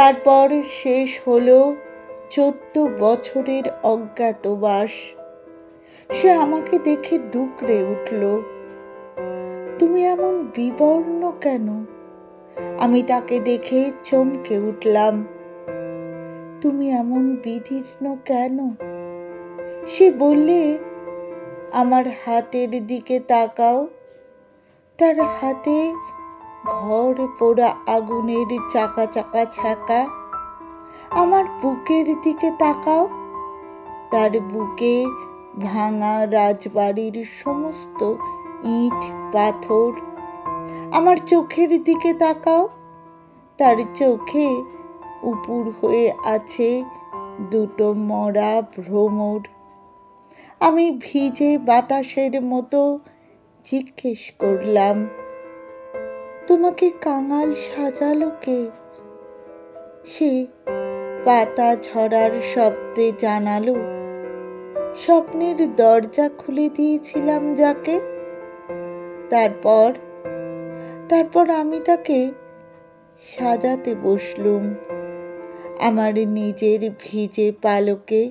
তারপর শেষ হলো 14 বছরের অজ্ঞাতবাস। সে আমাকে দেখে ডুকরে উঠল। তুমি এমন বিবর্ণ কেন? আমি তাকে দেখে চমকে উঠলাম। তুমি এমন বিদীর্ণ কেন? সে বললে, আমার হাতের দিকে তাকাও। তার হাতে ঘর পোড়া আগুনের চাকা চাকা ছ্যাঁকা। আমার বুকের দিকে তাকাও। তার বুকে ভাঙা রাজবাড়ির সমস্ত ইট পাথর। আমার চোখের দিকে তাকাও। তার চোখে উপুর হয়ে আছে দুটো মরা ভ্রমর। আমি ভিজে বাতাসের মতো জিজ্ঞেস করলাম, তোমাকে কাঙাল সাজালো কে? সে পাতা ঝরার শব্দে জানালো, স্বপ্নের দরজা খুলে দিয়েছিলাম যাকে। তারপর আমি তাকে সাজাতে বসলুম। আমার নিজের ভিজে পালকে